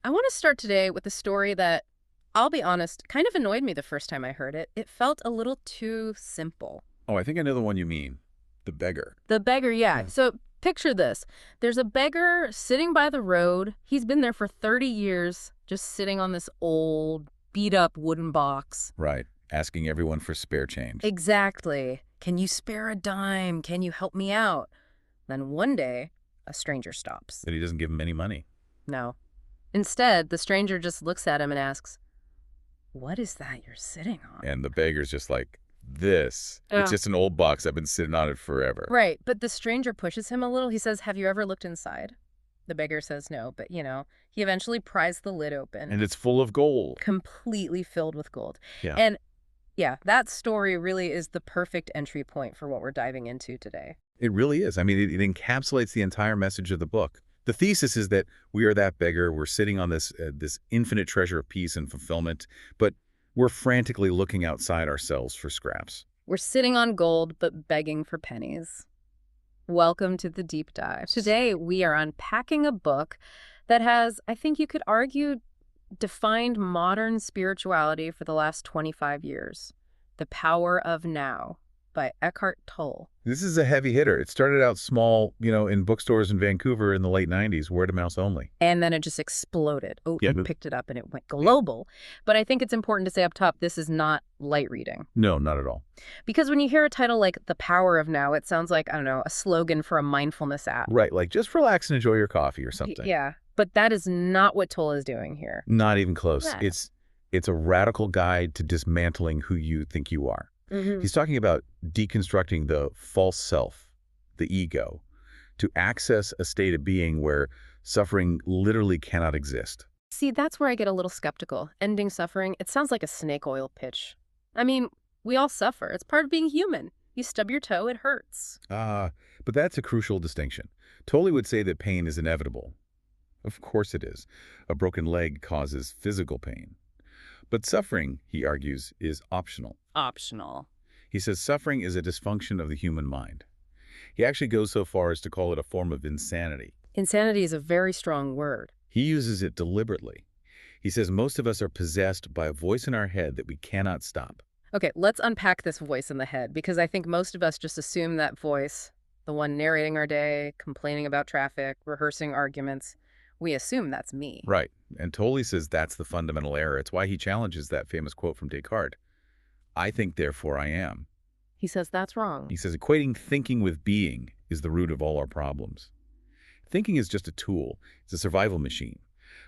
I want to start today with a story that, I'll be honest, kind of annoyed me the first time I heard it. It felt a little too simple. Oh, I think I know the one you mean. The beggar. The beggar, yeah. Yeah. So picture this. There's a beggar sitting by the road. He's been there for 30 years, just sitting on this old, beat-up wooden box. Right. Asking everyone for spare change. Exactly. Can you spare a dime? Can you help me out? Then one day, a stranger stops. That he doesn't give him any money. No. Instead, the stranger just looks at him and asks, "What is that you're sitting on?" And the beggar's just like, this. It's Yeah. just an old box. I've been sitting on it forever. Right, but the stranger pushes him a little. He says, "Have you ever looked inside?" The beggar says no, but he eventually pries the lid open, And it's full of gold. completely filled with gold. Yeah. And yeah, that story really is the perfect entry point for what we're diving into today. It really is. I mean, it encapsulates the entire message of the book. The thesis is that we are that beggar. We're sitting on this infinite treasure of peace and fulfillment, but we're frantically looking outside ourselves for scraps. We're sitting on gold, but begging for pennies. Welcome to the deep dive. Today, we are unpacking a book that has, I think you could argue, defined modern spirituality for the last 25 years. The Power of Now by Eckhart Tolle. This is a heavy hitter. It started out small, in bookstores in Vancouver in the late 90s, word of mouth only. And then it just exploded. Oh, Yeah, you picked it up and it went global. But I think it's important to say up top, this is not light reading. No, not at all. Because when you hear a title like The Power of Now, it sounds like, I don't know, a slogan for a mindfulness app. Right, like just relax and enjoy your coffee or something. Yeah, but that is not what Tolle is doing here. Not even close. Yeah. It's a radical guide to dismantling who you think you are. Mm-hmm. He's talking about deconstructing the false self, the ego, to access a state of being where suffering literally cannot exist. See, that's where I get a little skeptical. Ending suffering, it sounds like a snake oil pitch. I mean, we all suffer. It's part of being human. You stub your toe, it hurts. But that's a crucial distinction. Tolle would say that pain is inevitable. Of course it is. A broken leg causes physical pain. But suffering, he argues, is optional. Optional. He says suffering is a dysfunction of the human mind. He actually goes so far as to call it a form of insanity. Insanity is a very strong word. He uses it deliberately. He says most of us are possessed by a voice in our head that we cannot stop. Okay, let's unpack this voice in the head, because I think most of us just assume that voice, the one narrating our day, complaining about traffic, rehearsing arguments, we assume that's me. Right. And Tolle says that's the fundamental error. It's why he challenges that famous quote from Descartes. I think, therefore I am. He says that's wrong. He says equating thinking with being is the root of all our problems. Thinking is just a tool. It's a survival machine.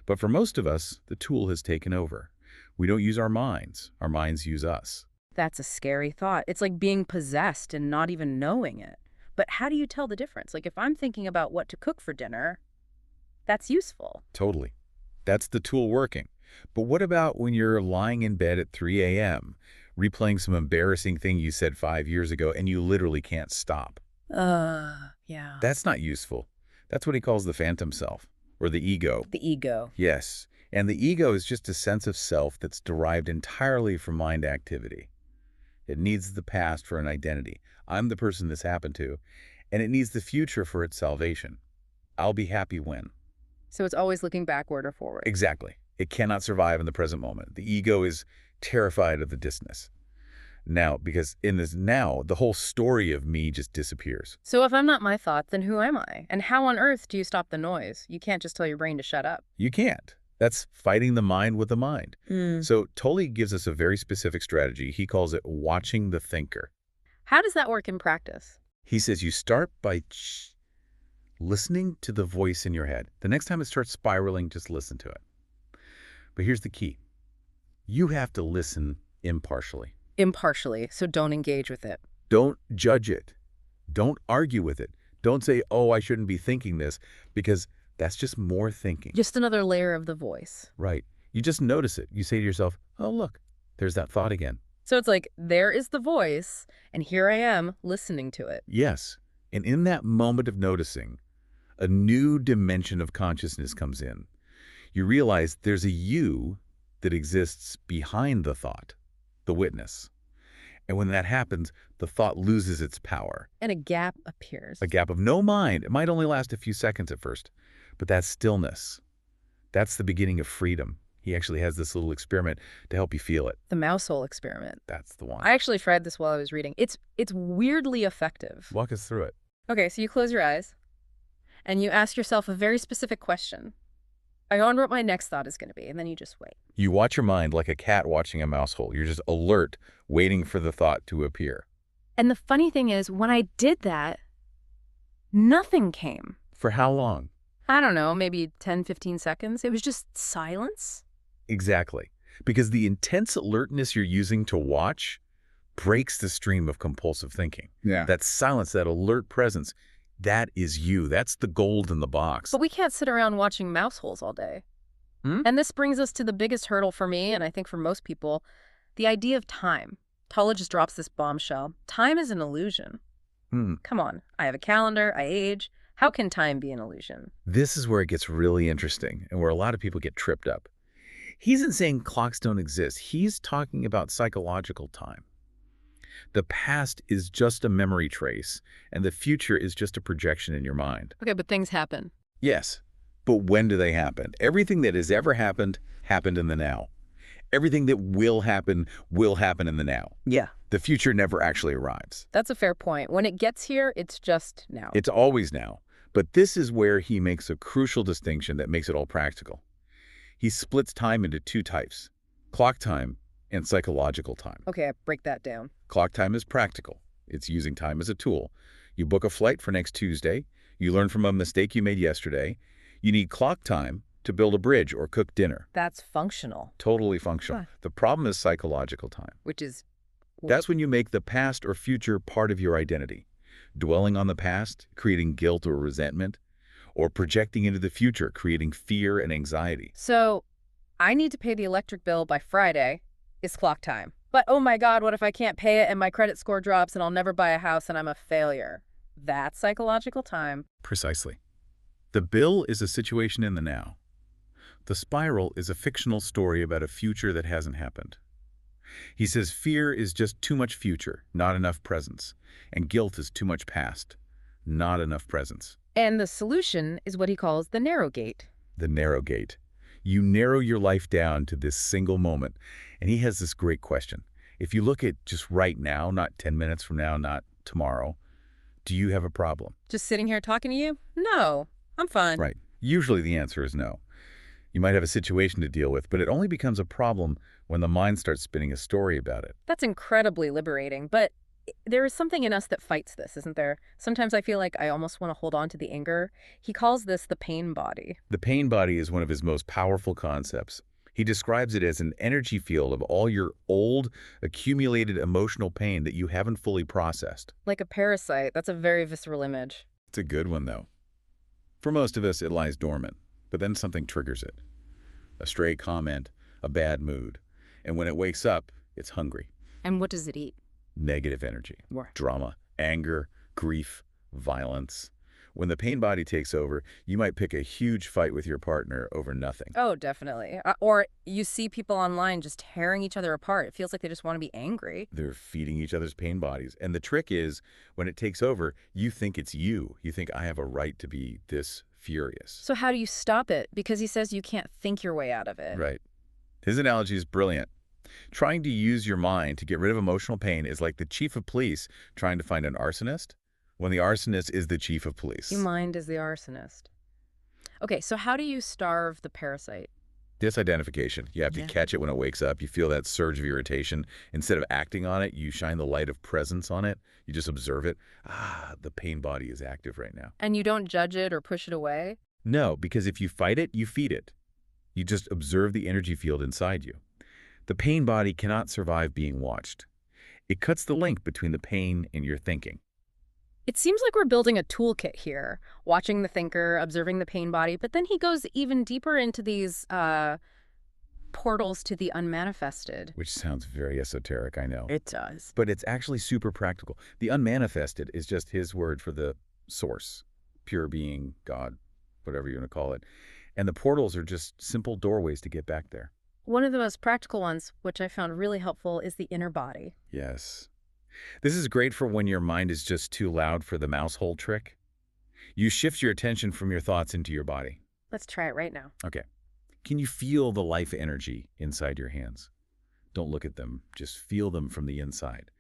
But for most of us, the tool has taken over. We don't use our minds. Our minds use us. That's a scary thought. It's like being possessed and not even knowing it. But how do you tell the difference? Like if I'm thinking about what to cook for dinner, that's useful. Totally. That's the tool working. But what about when you're lying in bed at 3 a.m., replaying some embarrassing thing you said 5 years ago, and you literally can't stop? Yeah. That's not useful. That's what he calls the phantom self, or the ego. The ego. Yes. And the ego is just a sense of self that's derived entirely from mind activity. It needs the past for an identity. I'm the person this happened to, and it needs the future for its salvation. I'll be happy when. So it's always looking backward or forward. Exactly. It cannot survive in the present moment. The ego is terrified of the distance. Now, because in this now, the whole story of me just disappears. So if I'm not my thought, then who am I? And how on earth do you stop the noise? You can't just tell your brain to shut up. You can't. That's fighting the mind with the mind. So Tolle gives us a very specific strategy. He calls it watching the thinker. How does that work in practice? He says you start by listening to the voice in your head. The next time it starts spiraling, just listen to it. But here's the key. You have to listen impartially. Impartially, so don't engage with it. Don't judge it. Don't argue with it. Don't say, oh, I shouldn't be thinking this, because that's just more thinking. Just another layer of the voice. Right. You just notice it. You say to yourself, oh, look, there's that thought again. So it's like, there is the voice, and here I am listening to it. Yes. And in that moment of noticing, a new dimension of consciousness comes in. You realize there's a you that exists behind the thought, the witness. And when that happens, the thought loses its power. And a gap appears. A gap of no mind. It might only last a few seconds at first, but that stillness, That's the beginning of freedom. He actually has this little experiment to help you feel it. The mouse hole experiment. That's the one. I actually tried this while I was reading. It's weirdly effective. Walk us through it. Okay, so you close your eyes and you ask yourself a very specific question. I wonder what my next thought is going to be, and then you just wait. You watch your mind like a cat watching a mouse hole. You're just alert, waiting for the thought to appear. And the funny thing is, when I did that, nothing came. For how long? I don't know, maybe 10, 15 seconds. It was just silence. Exactly. Because the intense alertness you're using to watch breaks the stream of compulsive thinking. Yeah. That silence, that alert presence, that is you. That's the gold in the box. But we can't sit around watching mouse holes all day. And this brings us to the biggest hurdle for me, and I think for most people, the idea of time. Tolle just drops this bombshell. Time is an illusion. Come on. I have a calendar. I age. How can time be an illusion? This is where it gets really interesting and where a lot of people get tripped up. He isn't saying clocks don't exist. He's talking about psychological time. The past is just a memory trace, and the future is just a projection in your mind. Okay, but things happen. Yes, but when do they happen? Everything that has ever happened, happened in the now. Everything that will happen in the now. Yeah. The future never actually arrives. That's a fair point. When it gets here, it's just now. It's always now. But this is where he makes a crucial distinction that makes it all practical. He splits time into two types, clock time and psychological time. Okay, break that down. Clock time is practical. It's using time as a tool. You book a flight for next Tuesday. You learn from a mistake you made yesterday. You need clock time to build a bridge or cook dinner. That's functional. Totally functional. Huh. The problem is psychological time. Which is... That's when you make the past or future part of your identity. Dwelling on the past, creating guilt or resentment, or projecting into the future, creating fear and anxiety. So, I need to pay the electric bill by Friday. Is clock time. But oh my God, what if I can't pay it and my credit score drops and I'll never buy a house and I'm a failure? That's psychological time. Precisely. The bill is a situation in the now. The spiral is a fictional story about a future that hasn't happened. He says fear is just too much future, not enough presence, and guilt is too much past, not enough presence. And the solution is what he calls the narrow gate. The narrow gate. You narrow your life down to this single moment. And he has this great question. If you look at just right now, not 10 minutes from now, not tomorrow, do you have a problem? Just sitting here talking to you? No, I'm fine. Right. Usually the answer is no. You might have a situation to deal with, but it only becomes a problem when the mind starts spinning a story about it. That's incredibly liberating, but there is something in us that fights this, isn't there? Sometimes I feel like I almost want to hold on to the anger. He calls this the pain body. The pain body is one of his most powerful concepts. He describes it as an energy field of all your old, accumulated emotional pain that you haven't fully processed. Like a parasite. That's a very visceral image. It's a good one, though. For most of us, it lies dormant, but then something triggers it. A stray comment, a bad mood. And when it wakes up, it's hungry. And what does it eat? Negative energy, More. drama, anger, grief, violence. When the pain body takes over, you might pick a huge fight with your partner over nothing. Oh, definitely. Or you see people online just tearing each other apart. It feels like they just want to be angry. They're feeding each other's pain bodies. And the trick is, when it takes over, you think it's you. You think, I have a right to be this furious. So how do you stop it? Because he says you can't think your way out of it. Right. His analogy is brilliant. Trying to use your mind to get rid of emotional pain is like the chief of police trying to find an arsonist when the arsonist is the chief of police. Your mind is the arsonist. Okay, so how do you starve the parasite? Disidentification. You have to catch it when it wakes up. You feel that surge of irritation. Instead of acting on it, you shine the light of presence on it. You just observe it. Ah, the pain body is active right now. And you don't judge it or push it away? No, because if you fight it, you feed it. You just observe the energy field inside you. The pain body cannot survive being watched. It cuts the link between the pain and your thinking. It seems like we're building a toolkit here, watching the thinker, observing the pain body, but then he goes even deeper into these portals to the unmanifested. Which sounds very esoteric, I know. It does. But it's actually super practical. The unmanifested is just his word for the source, pure being, God, whatever you want to call it. And the portals are just simple doorways to get back there. One of the most practical ones, which I found really helpful, is the inner body. Yes. This is great for when your mind is just too loud for the mouse hole trick. You shift your attention from your thoughts into your body. Let's try it right now. Okay. Can you feel the life energy inside your hands? Don't look at them, just feel them from the inside.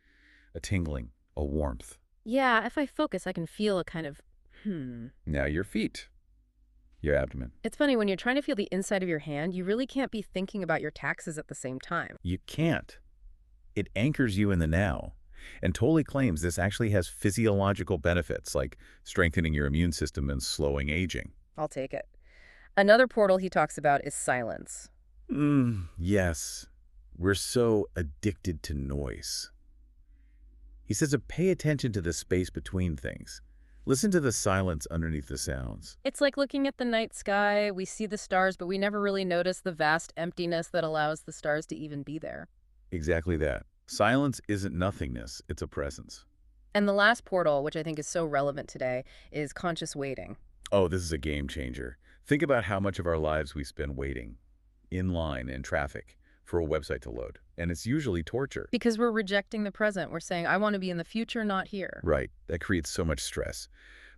A tingling, a warmth. Yeah, if I focus, I can feel a kind of, Now your feet, your abdomen. It's funny, when you're trying to feel the inside of your hand, you really can't be thinking about your taxes at the same time. You can't. It anchors you in the now. And Tolle claims this actually has physiological benefits like strengthening your immune system and slowing aging. I'll take it. Another portal he talks about is silence. Yes. We're so addicted to noise. He says to pay attention to the space between things. Listen to the silence underneath the sounds. It's like looking at the night sky. We see the stars, but we never really notice the vast emptiness that allows the stars to even be there. Exactly that. Silence isn't nothingness, it's a presence. And the last portal, which I think is so relevant today, is conscious waiting. Oh, this is a game changer. Think about how much of our lives we spend waiting, in line, in traffic, for a website to load. And it's usually torture. Because we're rejecting the present. We're saying, I want to be in the future, not here. Right. That creates so much stress.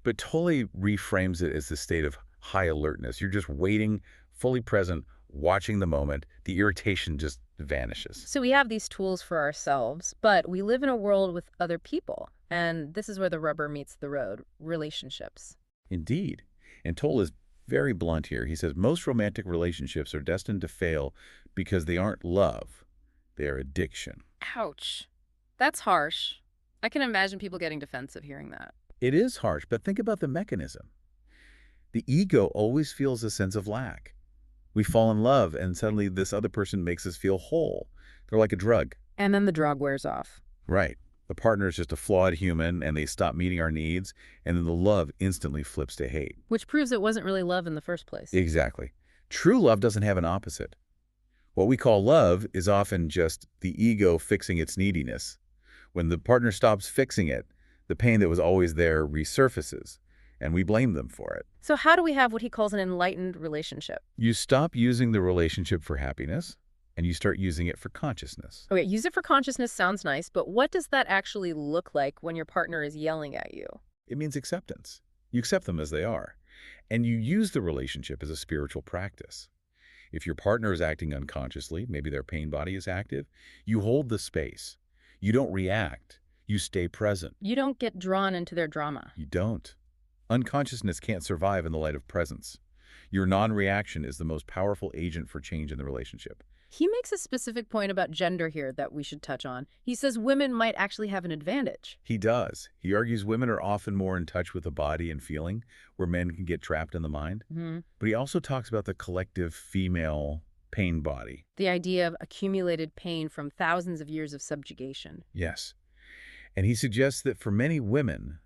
But Tolle reframes it as the state of high alertness. You're just waiting, fully present, watching the moment. The irritation just vanishes. So we have these tools for ourselves, but we live in a world with other people. And this is where the rubber meets the road, relationships. Indeed. And Tolle is very blunt here. He says most romantic relationships are destined to fail because they aren't love. They are addiction. Ouch. That's harsh. I can imagine people getting defensive hearing that. It is harsh, but think about the mechanism. The ego always feels a sense of lack. We fall in love, and suddenly this other person makes us feel whole. They're like a drug. And then the drug wears off. Right. The partner is just a flawed human, and they stop meeting our needs, and then the love instantly flips to hate. Which proves it wasn't really love in the first place. Exactly. True love doesn't have an opposite. What we call love is often just the ego fixing its neediness. When the partner stops fixing it, the pain that was always there resurfaces, and we blame them for it. So how do we have what he calls an enlightened relationship? You stop using the relationship for happiness, and you start using it for consciousness. Okay, use it for consciousness sounds nice, but what does that actually look like when your partner is yelling at you? It means acceptance. You accept them as they are, and you use the relationship as a spiritual practice. If your partner is acting unconsciously, maybe their pain body is active, you hold the space. You don't react. You stay present. You don't get drawn into their drama. You don't. Unconsciousness can't survive in the light of presence. Your non-reaction is the most powerful agent for change in the relationship. He makes a specific point about gender here that we should touch on. He says women might actually have an advantage. He does. He argues women are often more in touch with the body and feeling, where men can get trapped in the mind. But he also talks about the collective female pain body. The idea of accumulated pain from thousands of years of subjugation. Yes. And he suggests that for many women,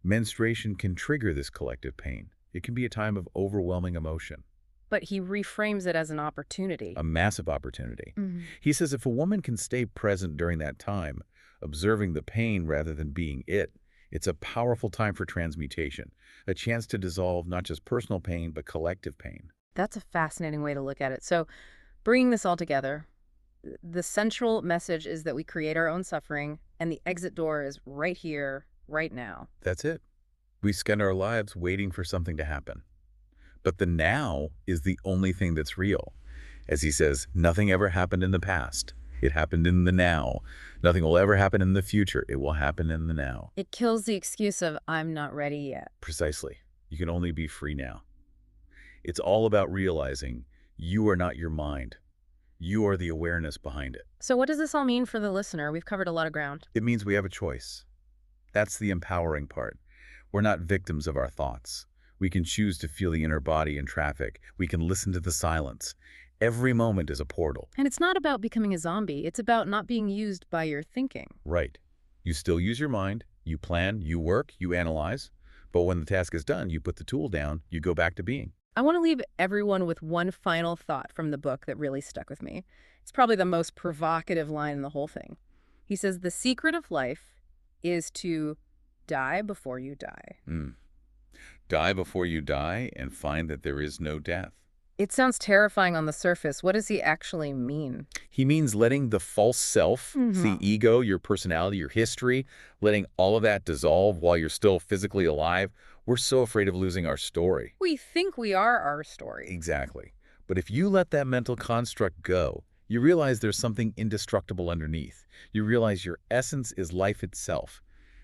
menstruation can trigger this collective pain. It can be a time of overwhelming emotion. But he reframes it as an opportunity. A massive opportunity. He says if a woman can stay present during that time, observing the pain rather than being it, it's a powerful time for transmutation, a chance to dissolve not just personal pain, but collective pain. That's a fascinating way to look at it. So bringing this all together, the central message is that we create our own suffering, and the exit door is right here, right now. That's it. We spend our lives waiting for something to happen. But the now is the only thing that's real. As he says, nothing ever happened in the past. It happened in the now. Nothing will ever happen in the future. It will happen in the now. It kills the excuse of, I'm not ready yet. Precisely. You can only be free now. It's all about realizing you are not your mind. You are the awareness behind it. So what does this all mean for the listener? We've covered a lot of ground. It means we have a choice. That's the empowering part. We're not victims of our thoughts. We can choose to feel the inner body in traffic. We can listen to the silence. Every moment is a portal. And it's not about becoming a zombie. It's about not being used by your thinking. Right. You still use your mind. You plan, you work, you analyze. But when the task is done, you put the tool down, you go back to being. I want to leave everyone with one final thought from the book that really stuck with me. It's probably the most provocative line in the whole thing. He says, the secret of life is to die before you die. Die before you die and find that there is no death. It sounds terrifying on the surface. What does he actually mean? He means letting the false self, the ego, your personality, your history, letting all of that dissolve while you're still physically alive. We're so afraid of losing our story. We think we are our story. Exactly. But if you let that mental construct go, you realize there's something indestructible underneath. You realize your essence is life itself,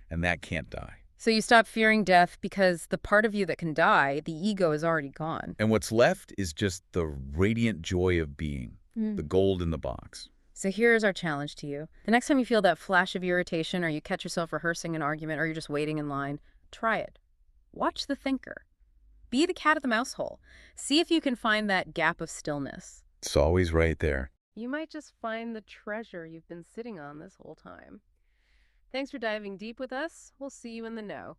and that can't die. So you stop fearing death because the part of you that can die, the ego, is already gone. And what's left is just the radiant joy of being, the gold in the box. So here's our challenge to you. The next time you feel that flash of irritation or you catch yourself rehearsing an argument or you're just waiting in line, try it. Watch the thinker. Be the cat at the mouse hole. See if you can find that gap of stillness. It's always right there. You might just find the treasure you've been sitting on this whole time. Thanks for diving deep with us. We'll see you in the know.